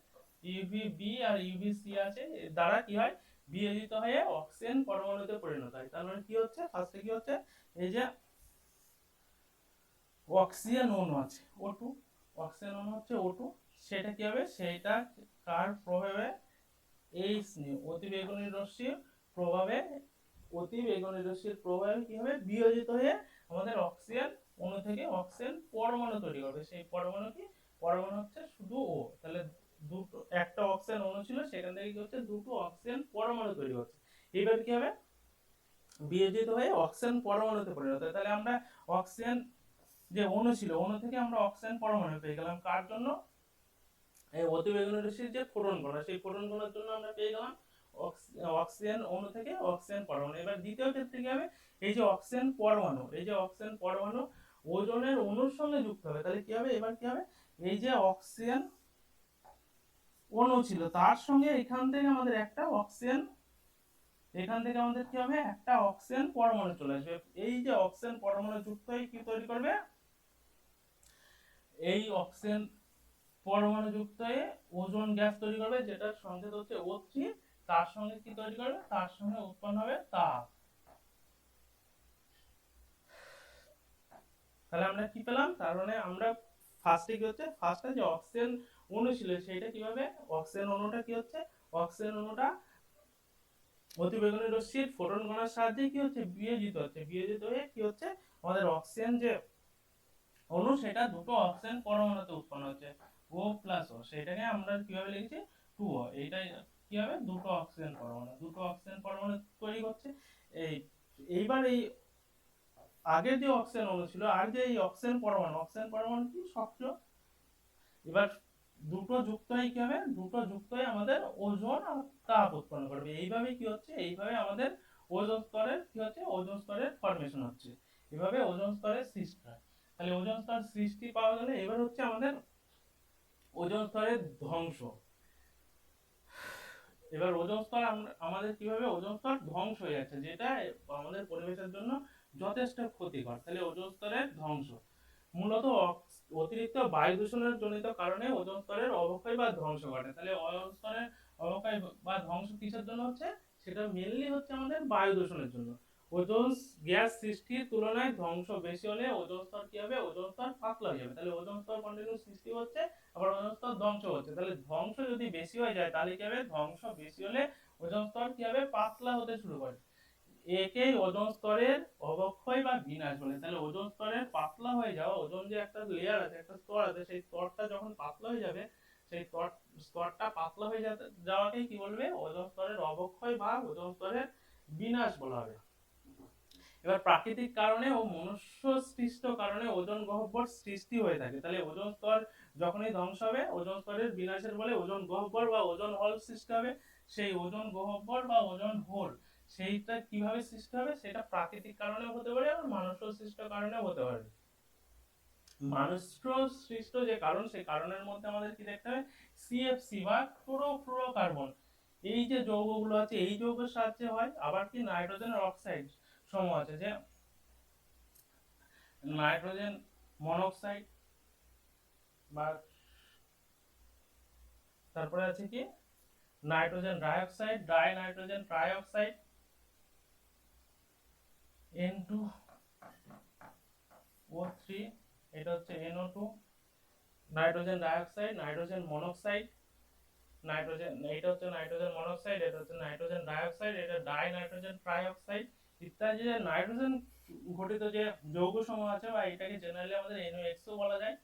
ইউভি বি আর ইউভি সি আছে, এর দ্বারা কি হয়, বিয়োজিত হয়ে অক্সিজেন পরমাণুতে পরিণত হয়। তার মানে কি হচ্ছে, ফার্স্টে কি হচ্ছে, এই যে অক্সিজেন অণু আছে O2, অক্সিজেন অণু হচ্ছে O2, সেটা কি হবে, সেইটা কার প্রভাবে, এই অতিবেগুনি রশ্মির প্রভাবে, অতিবেগুনি রশ্মির প্রভাবে কি হবে, বিয়োজিত হয়ে আমাদের অক্সিজেন অণু থেকে অক্সিজেন পরমাণু তৈরি করবে। সেই পরমাণু কি, পরমাণু হচ্ছে শুধু ও, তাহলে দুটো, একটা অক্সিজেন অণু ছিল সেখান থেকে কি হচ্ছে, দুটো অক্সিজেন পরমাণু তৈরি হচ্ছে। এইবার কি হবে, বিয়োজিত হয়ে অক্সিজেন পরমাণুতে পরিণত হয়। তাহলে আমরা অক্সিজেন যে অণু ছিল, অণু থেকে আমরা অক্সিজেন পরমাণু পেয়ে গেলাম। কার জন্য? এই অতিবেগুনি রশ্মির যে ফোটন কণা, সেই ফোটন কণার জন্য আমরা পেয়ে গেলাম অক্সিজেন অণু থেকে অক্সিজেন পরমাণু। এবার দ্বিতীয় ক্ষেত্রে কি হবে, এই যে অক্সিজেন পরমাণু, এই যে অক্সিজেন পরমাণু ওজনের অণুর সঙ্গে যুক্ত হবে। তাহলে কি হবে, এবার কি হবে, এই যে অক্সিজেন অণু ছিল তার সঙ্গে এখান থেকে আমাদের একটা অক্সিজেন, এখান থেকে আমাদের কি হবে, একটা অক্সিজেন পরমাণু চলে আসবে। এই যে অক্সিজেন পরমাণু যুক্ত হয়ে কি তৈরি করবে, এই অক্সিজেন পরমাণু যুক্ত হয়ে ওজোন গ্যাস তৈরি করবে, যেটার সংকেত হচ্ছে O3। তার সঙ্গে কি তৈরি করবে, তার সঙ্গে উৎপন্ন হবে তাপ। তাহলে আমরা কি পেলাম, তার মানে আমরা ফার্স্টে কি হচ্ছে, ফার্স্টে যে অক্সিজেন অণু ছিল সেইটা কিভাবে, অক্সিজেন অণুটা কি হচ্ছে, অক্সিজেন অণুটা অতিবেগুনি রশ্মির ফোটন কণার সাহায্যে কি হচ্ছে, বিয়োজিত হচ্ছে। বিয়োজিত হয়ে কি হচ্ছে, আমাদের অক্সিজেন যে অণু সেটা দুটো অক্সিজেন পরমাণুতে উৎপন্ন হচ্ছে, O প্লাস O, সেটাকে আমরা কিভাবে লিখছি, 2O। এইটাই কি হবে, দুটো অক্সিজেন পরমাণু, দুটো অক্সিজেন পরমাণু তৈরি করছে। এই এইবার এই আগের যে অক্সিজেন অণু ছিল আর যে এই অক্সিজেন পরমাণু, অক্সিজেন পরমাণু কি সক্রিয়, এবার দুটো যুক্ত হয়ে কি হবে, দুটো যুক্ত হয়ে আমাদের ওজোন আর তাপ উৎপন্ন করবে। এইভাবে কি হচ্ছে, এইভাবে আমাদের ওজোন স্তরের কি হচ্ছে, ওজোন স্তরের ফরমেশন হচ্ছে, এভাবে ওজোন স্তরের সৃষ্টি হয়। তাহলে ওজোন স্তর সৃষ্টি পাওয়া গেলে এবার হচ্ছে আমাদের ওজোন স্তরের ধ্বংস। এবার ওজোন স্তর আমাদের কিভাবে, ওজোন স্তর ধ্বংস হয়ে যাচ্ছে, যেটা আমাদের পরিবেশের জন্য যথেষ্ট ক্ষতিকর। তাহলে ওজোন স্তরের ধ্বংস মূলত অতিরিক্ত বায়ু দূষণের জনিত কারণে ওজোন স্তরের অবক্ষয় বা ধ্বংস ঘটে। তাহলে ওজোন স্তরের অবক্ষয় বা ধ্বংস কিসের জন্য হচ্ছে, সেটা মেনলি হচ্ছে আমাদের বায়ু দূষণের জন্য। ওজোন গ্যাস সৃষ্টির তুলনায় ধ্বংস বেশি হলে ওজোন স্তর কি হবে, ওজোন স্তর পাতলা হয়ে যাবে। তাহলে ওজোন স্তর কন্টিনিউ সৃষ্টি হচ্ছে, আবার ওজোন স্তর ধ্বংস হচ্ছে। তাহলে ধ্বংস যদি বেশি হয়ে যায় তাহলে কি হবে, ধ্বংস বেশি হলে ওজোন স্তর কি হবে, পাতলা হতে শুরু করে। একেই ওজোন স্তরের অবক্ষয় বা বিনাশ বলে। তাহলে ওজোন স্তরের পাতলা হয়ে যাওয়া, ওজোন যে একটা লেয়ার আছে, একটা স্তর আছে, সেই স্তরটা যখন পাতলা হয়ে যাবে, সেই স্তরটা পাতলা হয়ে যাওয়াকেই কি বলবে, ওজোন স্তরের অবক্ষয় বা ওজোন স্তরের বিনাশ বলা হবে। এবার প্রাকৃতিক কারণে ও মনুষ্য সৃষ্ট কারণে ওজোন গহ্বর সৃষ্টি হয়ে থাকে। তাহলে ওজোন স্তর যখনই ধ্বংস হবে, ওজোন স্তরের বিনাশের ফলে ওজোন গহ্বর বা ওজোন হল সৃষ্টি হবে। সেই ওজোন গহ্বর বা ওজোন হোল, সেইটা কিভাবে সৃষ্টি হবে, সেটা প্রাকৃতিক কারণেও হতে পারে আর মানুষ সৃষ্ট কারণেও হতে পারে। মানুষ সৃষ্ট যে কারণ, সেই কারণের মধ্যে আমাদের কি দেখতে হবে, CFC বা ক্লোরোফ্লোরোকার্বন, এই যে যৌগগুলো আছে এই যৌগের সাহায্যে হয়। আবার কি নাইট্রোজেনের অক্সাইড সমূহ আছে, যে নাইট্রোজেন মনোক্সাইড, বা তারপরে আছে কি nitrogen dioxide, die nitrogen trioxide, N2O3, এটা হচ্ছে NO2, nitrogen dioxide, nitrogen monoxide, nitrogen, এটা হচ্ছে নাইট্রোজেন মনোক্সাইড, এটা হচ্ছে নাইট্রোজেন ডাইঅক্সাইড, এটা ডাই নাইট্রোজেন ট্রাইঅক্সাইড ইত্যাদি। যে নাইট্রোজেন ঘটিত যে যৌগ সমূহ আছে, বা এটাকে জেনারেলি আমাদের NOx বলা যায়।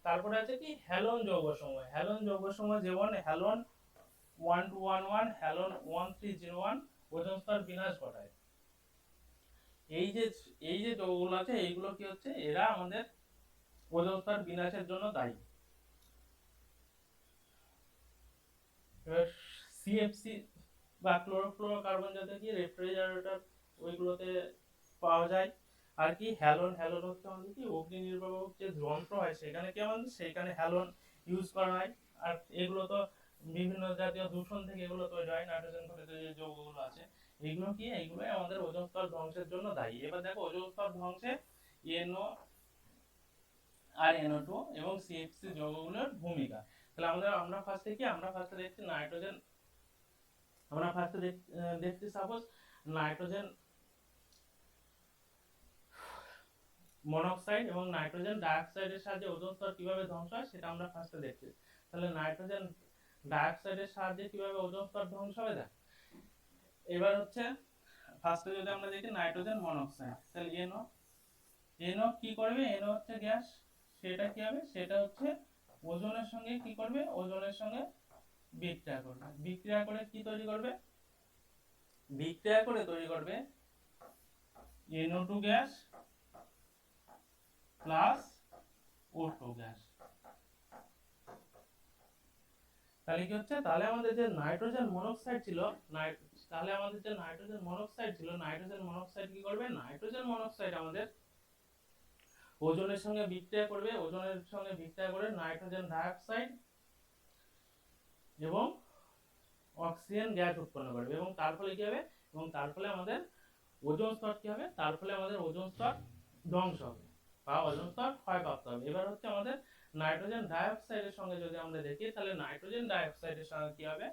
তারপরে আছে কি হ্যালোন যৌগ সমূহ, হ্যালোন যৌগ সমূহ যেমন হ্যালোন 1211, হ্যালোন 1301 ওজোন স্তর বিনাশ ঘটায়। এই যে যৌগগুলো আছে এইগুলো কি হচ্ছে, এরা আমাদের ওজোন স্তর বিনাশের জন্য দায়ী। এবার CFC বা ক্লোরোফ্লোরোকার্বন, যাতে কি রেফ্রিজারেটর ওইগুলোতে পাওয়া যায়। আর কি হ্যালোন, হ্যালোন হচ্ছে আমাদের কি অগ্নি নির্বাপক যে যন্ত্র হয় সেখানে কি আমাদের সেখানে হ্যালোন ইউজ করা হয়। আর এগুলো তো বিভিন্ন জাতীয় দূষণ থেকে এগুলো তৈরি হয়, নাইট্রোজেন ঘটিত যে যৌগগুলো আছে এগুলো কি, এইগুলোই আমাদের ওজোন স্তর ধ্বংসের জন্য দায়ী। এবার দেখো ওজোন স্তর ধ্বংসে এনও আর NO2 এবং CFC যৌগগুলোর ভূমিকা। তাহলে আমরা ফার্স্টে কি, আমরা ফার্স্টে দেখছি নাইট্রোজেন, আমরা ফার্স্টে দেখছি সাপোজ নাইট্রোজেন মনোক্সাইড এবং নাইট্রোজেন ডাইঅক্সাইডের সাহায্যে ওজোন স্তর কিভাবে ধ্বংস হয় সেটা আমরা ফার্স্টে দেখছি। তাহলে নাইট্রোজেন ডাইঅক্সাইডের সাহায্যে কিভাবে ওজোন স্তর ধ্বংস হবে দেখ। এবার হচ্ছে ফার্স্টে যদি আমরা দেখি নাইট্রোজেন মনোক্সাইড, তাহলে এনও কি করবে, এনও হচ্ছে গ্যাস, সেটা কি হবে, সেটা হচ্ছে ওজনের সঙ্গে কি করবে, ওজনের সঙ্গে বিক্রিয়া করবে, বিক্রিয়া করে কি তৈরি করবে, বিক্রিয়া করে তৈরি করবে NO2 gas plus O2 gas. তাহলে কি হচ্ছে, তাহলে আমাদের যে নাইট্রোজেন মনোক্সাইড ছিল, তাহলে আমাদের যে নাইট্রোজেন মনোক্সাইড ছিল, নাইট্রোজেন মনোক্সাইড কি করবে, নাইট্রোজেন মনোক্সাইড আমাদের ওজনের সঙ্গে বিক্রিয়া করবে, ওজনের সঙ্গে বিক্রিয়া করে নাইট্রোজেন ডাইঅক্সাইড এবং অক্সিজেন গ্যাস উৎপন্ন করবে, এবং তার ফলে কি হবে, এবং তার ফলে আমাদের ওজোন স্তর কি হবে, তার ফলে আমাদের ওজোন স্তর ধ্বংস হবে বা ওজোন স্তর ক্ষয়প্রাপ্ত হবে। এবার হচ্ছে আমাদের নাইট্রোজেন ডাইঅক্সাইডের সঙ্গে যদি আমরা দেখি, তাহলে নাইট্রোজেন ডাইঅক্সাইডের সঙ্গে কি হবে,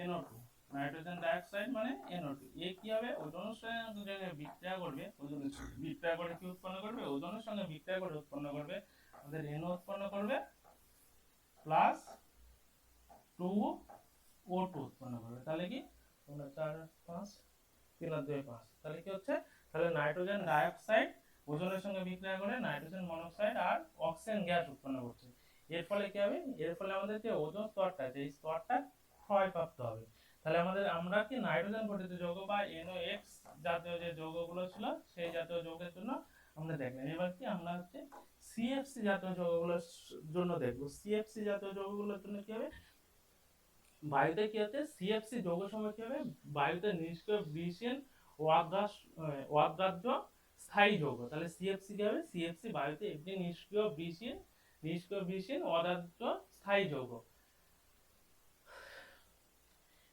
NO2, নাইট্রোজেন ডাইঅক্সাইড মানে NO2, এ কি হবে, ওজনের সঙ্গে বিক্রিয়া করবে, ওজনের সঙ্গে বিক্রিয়া করে কি উৎপন্ন করবে, ওজনের সঙ্গে বিক্রিয়া করে উৎপন্ন করবে আমাদের NO উৎপন্ন করবে প্লাস 2O2 উৎপন্ন করবে। তাহলে কি তোমরা 4 5 3 আর 2 5, তাহলে কি হচ্ছে, তাহলে নাইট্রোজেন ডাইঅক্সাইড ওজনের সঙ্গে বিক্রিয়া করে নাইট্রোজেন মনোক্সাইড আর অক্সিজেন গ্যাস উৎপন্ন করছে। এর ফলে কি হবে, এর ফলে আমাদের যে ওজোন স্তরটা, যে স্তরটা ক্ষয়প্রাপ্ত হবে। তাহলে আমরা কি নাইট্রোজেন ঘটিত যৌগ বা NOx জাতীয় যে যৌগগুলো ছিল সেই জাতীয় যৌগের জন্য আমরা দেখলাম। এবার কি আমরা হচ্ছে CFC জাতীয় যৌগগুলোর জন্য দেখব। CFC জাতীয় যৌগগুলোর জন্য কি হবে, বায়ুতে কি হচ্ছে, CFC যৌগ সময় কি হবে, বায়ুতে নিষ্ক্রিয় বিষহীন অগ্রাহ্য স্থায়ী যৌগ। তাহলে CFC কি হবে, CFC বায়ুতে একটি নিষ্ক্রিয় বিষহীন অগ্রাহ্য স্থায়ী যৌগ।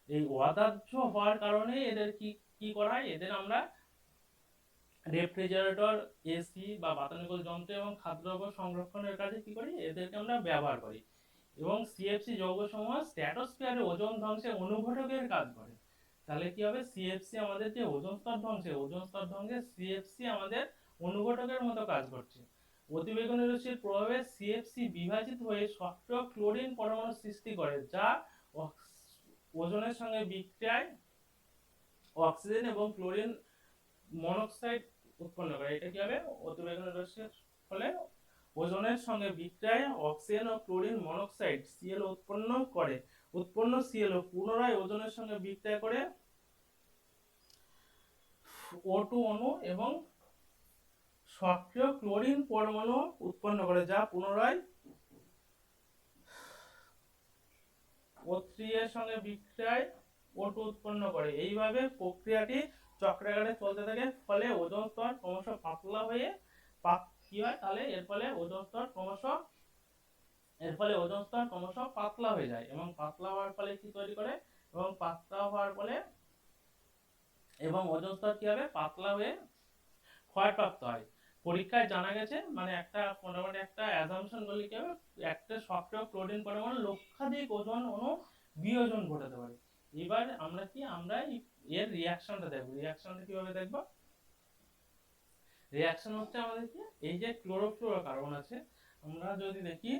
এই অগ্রাহ্য হওয়ার কারণে এদের কি কি করা হয়, এদের আমরা রেফ্রিজারেটর, এসি বা বাতানুকূল যন্ত্র এবং খাদ্যদ্রব্য সংরক্ষণের কাজে কি করি, এদেরকে আমরা ব্যবহার করি। এবং CFC যৌগসমূহ স্ট্র্যাটোস্ফিয়ারে ওজোন ধ্বংসে অনুঘটকের কাজ করে। তাহলে কি হবে, CFC আমাদের যে ওজোন স্তর ধ্বংসে, CFC আমাদের অনুঘটকের মতো কাজ করছে। অতিবেগুনি রশ্মির প্রভাবে CFC বিভাজিত হয়ে সক্রিয় ক্লোরিন পরমাণু সৃষ্টি করে, যা ওজনের সঙ্গে বিক্রিয়ায় অক্সিজেন এবং ক্লোরিন মনোক্সাইড উৎপন্ন করে। এটা কি হবে, অতিবেগুনি রশ্মির ফলে ওজনের সঙ্গে বিক্রিয়ায় অক্সিজেন ও ক্লোরিন মনোক্সাইড ClO উৎপন্ন ClO পুনরায় ওজনের সঙ্গে বিক্রিয়া করে O2 অণু এবং সক্রিয় ক্লোরিন পরমাণু উৎপন্ন করে, যা পুনরায় O3 এর সঙ্গে বিক্রিয়ায় O2 উৎপন্ন করে। এইভাবে প্রক্রিয়াটি চক্রাকারে চলতে থাকে, ফলে ওজোন স্তর ক্রমশ পাতলা হয়ে কি হয়, তাহলে এর ফলে ওজোন স্তর ক্রমশ পাতলা হয়ে যায়, এবং পাতলা হওয়ার ফলে কি তৈরি করে, এবং পাতলা হওয়ার ফলে এবং ওজোন স্তর কি হবে, পাতলা হয়ে ক্ষয়প্রাপ্ত হয়। পরীক্ষায় জানা গেছে, মানে একটা মোটামুটি একটা অ্যাজাম্পশন বলি কি হবে, একটা সক্রিয় ক্লোরিন পরমাণু লক্ষাধিক ওজন অণু বিয়োজন ঘটাতে পারে। এবার আমরা এর রিঅ্যাকশনটা দেখব। রিঅ্যাকশনটা কিভাবে দেখব, রিঅ্যাকশন হচ্ছে আমাদের কি, এই যে ক্লোরোফ্লোরোকার্বন আছে, আমরা যদি দেখি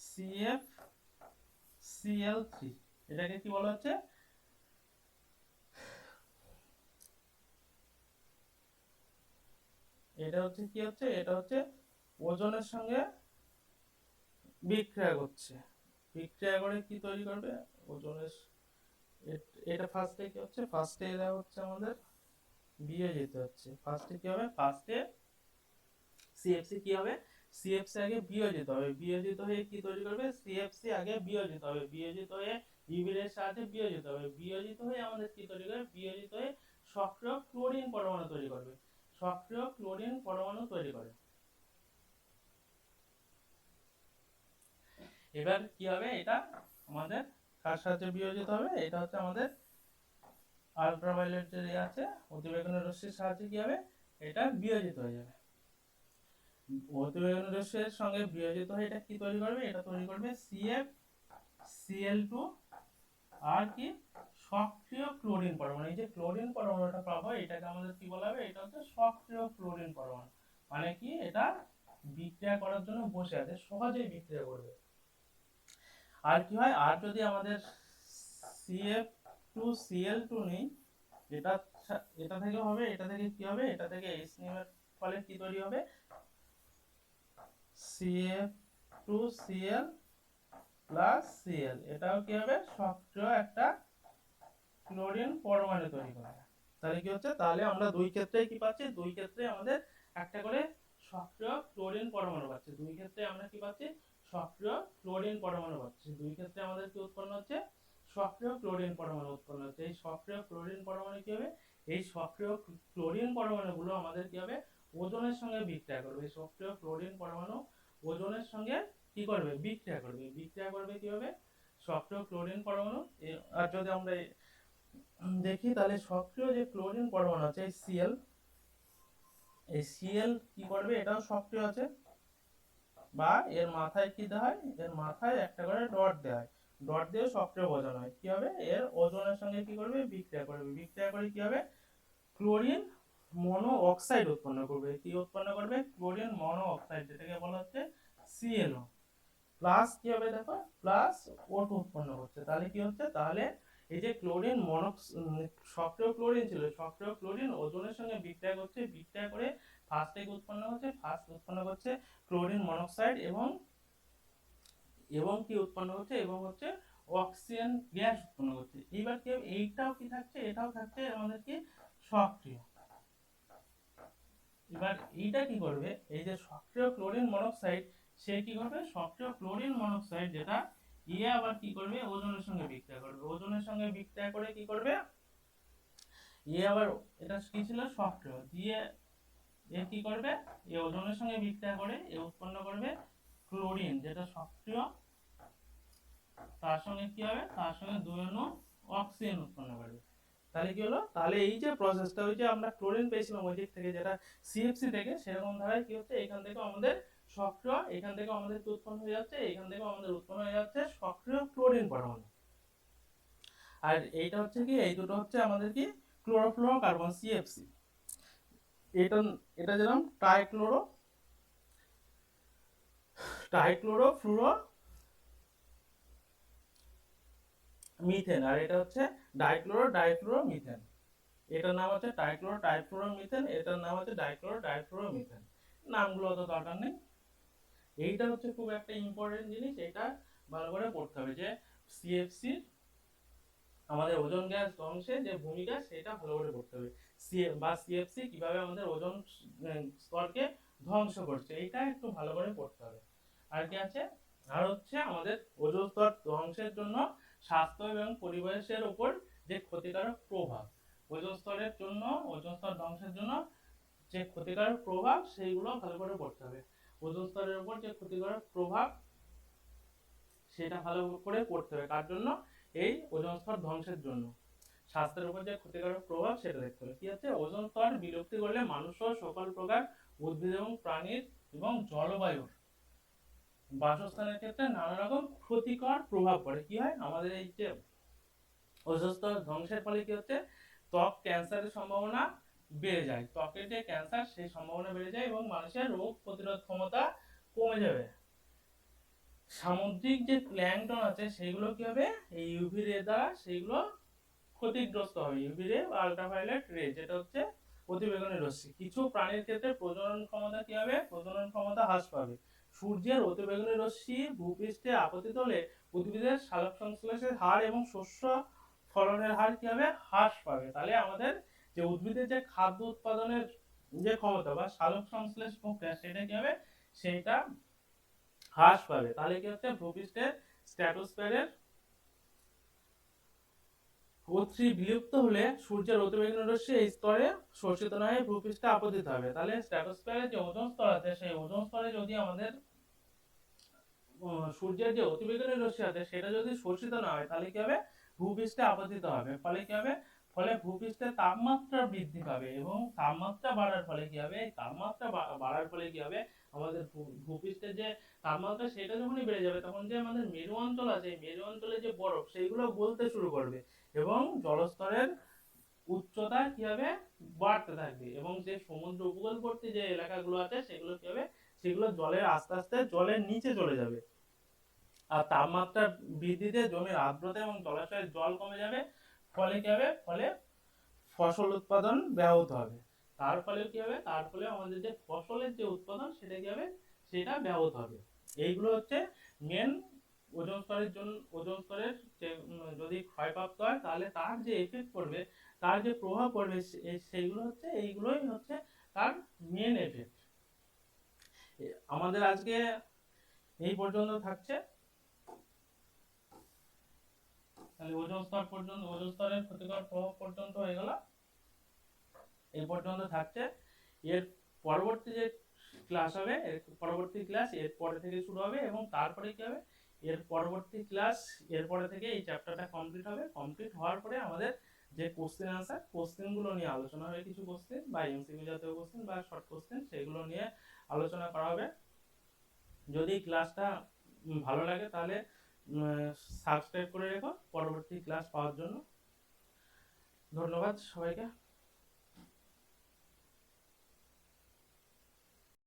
CFCl3, এটাকে কি বলা হচ্ছে, এটা হচ্ছে কি হচ্ছে, এটা হচ্ছে ওজনের সঙ্গে বিক্রিয়া করছে, বিক্রিয়া করে কি তৈরি করবে, ওজনের, এটা ফার্স্টে কি হচ্ছে, ফার্স্টে এরা হচ্ছে আমাদের বিয়োজিত হচ্ছে। ফার্স্টে কি হবে, ফার্স্টে CFC কি হবে, CFC আগে বিয়োজিত হবে, বিয়োজিত হয়ে কি তৈরি করবে, CFC আগে বিয়োজিত হবে, বিয়োজিত হয়ে ইউরিনের সাথে বিয়োজিত হবে, বিয়োজিত হয়ে আমাদের কি তৈরি করবে, বিয়োজিত হয়ে সক্রিয় ক্লোরিন পরমাণু তৈরি করবে। সক্রিয় ক্লোরিন পরমাণু তৈরি করে। এবার কি হবে, এটা আমাদের কার সাহায্যে বিয়োজিত হবে, এটা হচ্ছে আমাদের আলট্রাভায়োলেট যে রে আছে অতিবেগুনি রশ্মির সাহায্যে কি হবে, এটা বিয়োজিত হয়ে যাবে। অতিবেগুনি রশ্মির সঙ্গে বিয়োজিত হয়ে এটা কি তৈরি করবে, এটা তৈরি করবে CFCl2 আর কি সক্রিয় ক্লোরিন পরমাণু। এই যে ক্লোরিন পরমাণুটা পাবো এটাকে আমাদের কি বলা হবে, এটা হচ্ছে সক্রিয় ক্লোরিন পরমাণু। মানে কি, এটা বিক্রিয়া করার জন্য বসে আছে, সহজেই বিক্রিয়া করবে। আর কি হয়, আর যদি আমাদের CF2Cl2 নেই, এটা এটা থেকে হবে, এটা থেকে কি হবে, এটা থেকে H নিয়মের ফলে কি তৈরি হবে, CF2Cl প্লাস Cl, এটাও কি হবে, সক্রিয় একটা ক্লোরিন পরমাণু তৈরি করে। তাহলে কি হচ্ছে, তাহলে আমরা দুই ক্ষেত্রে কি পাচ্ছি, দুই ক্ষেত্রে আমাদের একটা করে সক্রিয় ক্লোরিন পরমাণু পাচ্ছি। দুই ক্ষেত্রে আমরা কি পাচ্ছি, সক্রিয় ক্লোরিন পরমাণু পাচ্ছি। দুই ক্ষেত্রে আমাদের কি উৎপন্ন হচ্ছে, সক্রিয় ক্লোরিন পরমাণু উৎপন্ন হচ্ছে। এই সক্রিয় ক্লোরিন পরমাণু কি হবে, এই সক্রিয় ক্লোরিন পরমাণুগুলো আমাদের কি হবে, ওজনের সঙ্গে বিক্রিয়া করবে। এই সক্রিয় ক্লোরিন পরমাণু ওজনের সঙ্গে কি করবে, বিক্রিয়া করবে। বিক্রিয়া করবে কি হবে, সক্রিয় ক্লোরিন পরমাণু। আর যদি আমরা দেখি তাহলে সক্রিয় যে ক্লোরিন পরমাণু আছে এই Cl, এই Cl কি করবে, এটাও সক্রিয় আছে, বা এর মাথায় কি দেওয়া হয়, এর মাথায় একটা করে ডট দেওয়া হয়, ডট দিয়ে সক্রিয় বোঝানো হয়। কি হবে, এর ওজনের সঙ্গে কি করবে, বিক্রিয়া করবে। বিক্রিয়া করে কি হবে, ক্লোরিন মনো অক্সাইড উৎপন্ন করবে। কি উৎপন্ন করবে, ক্লোরিন মনো অক্সাইড, যেটাকে বলা হচ্ছে ClO প্লাস কি হবে, দেখো প্লাস O2 উৎপন্ন করছে। তাহলে কি হচ্ছে, তাহলে এই যে ক্লোরিন সক্রিয় ক্লোরিন ছিল, সক্রিয় ক্লোরিন ওজনের সঙ্গে বিক্রিয়া করছে, বিক্রিয়া করে ফার্স্টে উৎপন্ন হচ্ছে, ফার্স্ট উৎপন্ন করছে ক্লোরিন মনোক্সাইড এবং এবং কি উৎপন্ন হচ্ছে, এবং হচ্ছে অক্সিজেন গ্যাস উৎপন্ন করছে। এইবার কি এইটাও কি থাকছে, এটাও থাকছে আমাদের কি সক্রিয়। এবার এইটা কি করবে, এই যে সক্রিয় ক্লোরিন মনোক্সাইড, সে কি করবে, সক্রিয় ক্লোরিন মনোক্সাইড যেটা, ইয়ে আবার কি করবে, ওজনের সঙ্গে বিক্রিয়া করবে। ওজনের সঙ্গে বিক্রিয়া করে কি করবে, ইয়ে আবার, এটা কি ছিল সক্রিয়, দিয়ে এ কি করবে, এই ওজনের সঙ্গে বিক্রিয়া করে এ উৎপন্ন করবে ক্লোরিন যেটা সক্রিয়, তার সঙ্গে কি হবে, তার সঙ্গে দুই অণু অক্সিজেন উৎপন্ন করবে। তাহলে কি হলো, তাহলে এই যে প্রসেসটা, ওই যে আমরা ক্লোরিন পেয়েছিলাম ওই দিক থেকে, যেটা সিএফসি থেকে, সেরকম ধারায় কি হচ্ছে, এখান থেকে আমাদের সক্রিয়, এখান থেকে আমাদের কি উৎপন্ন হয়ে যাচ্ছে, এখান থেকে আমাদের উৎপন্ন হয়ে যাচ্ছে সক্রিয় ক্লোরিন পরমাণু। আর এইটা হচ্ছে কি, এই দুটো হচ্ছে আমাদের কি ক্লোরোফ্লোরোকার্বন সিএফসি। এটা এটা যেরকম ট্রাইক্লোরোফ্লুরো মিথেন, আর এটা হচ্ছে ডাইফ্লুরোমিথেন। এটার নাম হচ্ছে ডাইফ্লুরোমিথেন, এটার নাম হচ্ছে ডাইফ্লুরোমিথেন। নামগুলো অত দরকার নেই। এইটা হচ্ছে খুব একটা ইম্পর্টেন্ট জিনিস, এটা ভালো করে পড়তে হবে, যে সিএফসি আমাদের ওজোন গ্যাস ধ্বংসে যে ভূমিকা, সেটা ভালো করে পড়তে হবে। সিএফসি কিভাবে আমাদের ওজোন স্তরকে ধ্বংস করছে, এটা একটু ভালো করে পড়তে হবে। আর কি আছে, আর হচ্ছে আমাদের ওজোন স্তর ধ্বংসের জন্য স্বাস্থ্য এবং পরিবেশের উপর যে ক্ষতিকারক প্রভাব, ওজোন স্তরের জন্য, ওজোন স্তর ধ্বংসের জন্য যে ক্ষতিকারক প্রভাব, সেইগুলো ভালো করে পড়তে হবে। ওজোন স্তরের উপর যে ক্ষতিকারক প্রভাব, সেটা ভালো করে পড়তে হবে। কার জন্য, এই ওজোন স্তর ধ্বংসের জন্য। স্বাস্থ্যের উপর যে ক্ষতিকারক প্রভাব, সেটা দেখতে হবে। কি আছে, ওজোন স্তর বিলুপ্তি করলে মানুষ সহ সকল প্রকার উদ্ভিদ এবং প্রাণীর এবং জলবায়ুর বাসস্থানের ক্ষেত্রে নানা রকম ক্ষতিকর প্রভাব পড়ে। কি হয়, আমাদের এই যে ওজোন স্তর ধ্বংসের ফলে কি হচ্ছে, ত্বক ক্যান্সারের সম্ভাবনা বেড়ে যায়, ত্বকের যে ক্যান্সার সেই সম্ভাবনা বেড়ে যায়, এবং মানুষের রোগ প্রতিরোধ ক্ষমতা কমে যাবে। সামুদ্রিক যে প্ল্যাঙ্কটন আছে, সেগুলো কি হবে, এই ইউভি রে দ্বারা সেইগুলো ক্ষতিগ্রস্ত হবে। ইউভি রে বা আল্ট্রাভায়োলেট রে, যেটা হচ্ছে অতিবেগুনি রশ্মি। কিছু প্রাণীর ক্ষেত্রে প্রজনন ক্ষমতা কি হবে, প্রজনন ক্ষমতা হ্রাস পাবে। সূর্যের অতিবেগুনি রশ্মি ভূপৃষ্ঠে আপতিত হলে উদ্ভিদের সালোক সংশ্লেষের হার এবং শস্য ফলনের হার কি হবে, হ্রাস পাবে। তাহলে আমাদের যে উদ্ভিদের যে খাদ্য উৎপাদনের যে ক্ষমতা বা সালোক সংশ্লেষ প্রক্রিয়া, সেটা কি হবে, সেইটা হ্রাস পাবে। তাহলে কি হচ্ছে, ভূপৃষ্ঠের স্ট্র্যাটোস্ফিয়ারের O3 বিলুপ্ত হলে সূর্যের অতিবেগুনি রশ্মি এই স্তরে শোষিত না হয়ে ভূপৃষ্ঠে আপতিত হবে। তাহলে স্ট্র্যাটোস্ফিয়ারের যে ওজোন স্তর আছে সেই ওজোন স্তরে যদি আমাদের সূর্যের যে অতিবেগুনি রশ্মি আছে সেটা যদি শোষিত না হয় তাহলে কি হবে, ভূপৃষ্ঠে আপতিত হবে। ফলে কি হবে, ফলে ভূপৃষ্ঠের তাপমাত্রা বৃদ্ধি পাবে এবং তাপমাত্রা বাড়ার ফলে কি হবে, তাপমাত্রা বাড়ার ফলে কি হবে, আমাদের ভূপৃষ্ঠের যে তাপমাত্রা সেটা যখনই বেড়ে যাবে তখন যে আমাদের মেরু অঞ্চল আছে এই মেরু অঞ্চলে যে বরফ সেইগুলো গলতে শুরু করবে এবং জলস্তরের উচ্চতা কি হবে, বাড়তে থাকবে এবং যে সমুদ্র উপকূলবর্তী যে এলাকাগুলো আছে সেগুলো কি হবে, সেগুলো জলের আস্তে আস্তে জলের নিচে চলে যাবে। আর তাপমাত্রা বৃদ্ধিতে জমির আর্দ্রতা এবং জলাশয়ের জল কমে যাবে। ফলে কি হবে, ফলে ফসল উৎপাদন ব্যাহত হবে। তার ফলে কি হবে, তার ফলে আমাদের যে ফসলের যে উৎপাদন সেটা কি হবে, সেটা ব্যাহত হবে। এইগুলো হচ্ছে মেন ওজোন স্তরের জন্য, ওজোন স্তরের যে যদি ক্ষয়প্রাপ্ত হয় তাহলে তার যে এফেক্ট পড়বে, তার যে প্রভাব পড়বে সেইগুলো হচ্ছে, এইগুলোই হচ্ছে তার মেন এফেক্ট। আমাদের আজকে এই পর্যন্ত থাকছে। তাহলে ওজোন স্তর পর্যন্ত, ওজোন স্তরের ক্ষতিকর প্রভাব পর্যন্ত হয়ে গেল, এই পর্যন্ত থাকছে। এর পরবর্তী যে ক্লাস হবে, এর পরবর্তী ক্লাস এর পরে থেকে শুরু হবে এবং তারপরে কি হবে, এর পরবর্তী ক্লাস এরপরে থেকে এই চ্যাপ্টারটা কমপ্লিট হবে। কমপ্লিট হওয়ার পরে আমাদের যে কোশ্চেন আনসার, কোশ্চেনগুলো নিয়ে আলোচনা হবে, কিছু কোশ্চেন বা এমসিকিউ জাতীয় কোশ্চেন বা শর্ট কোশ্চেন সেগুলো নিয়ে আলোচনা করা হবে। যদি ক্লাসটা ভালো লাগে তাহলে সাবস্ক্রাইব করে রেখো পরবর্তী ক্লাস পাওয়ার জন্য। ধন্যবাদ সবাইকে।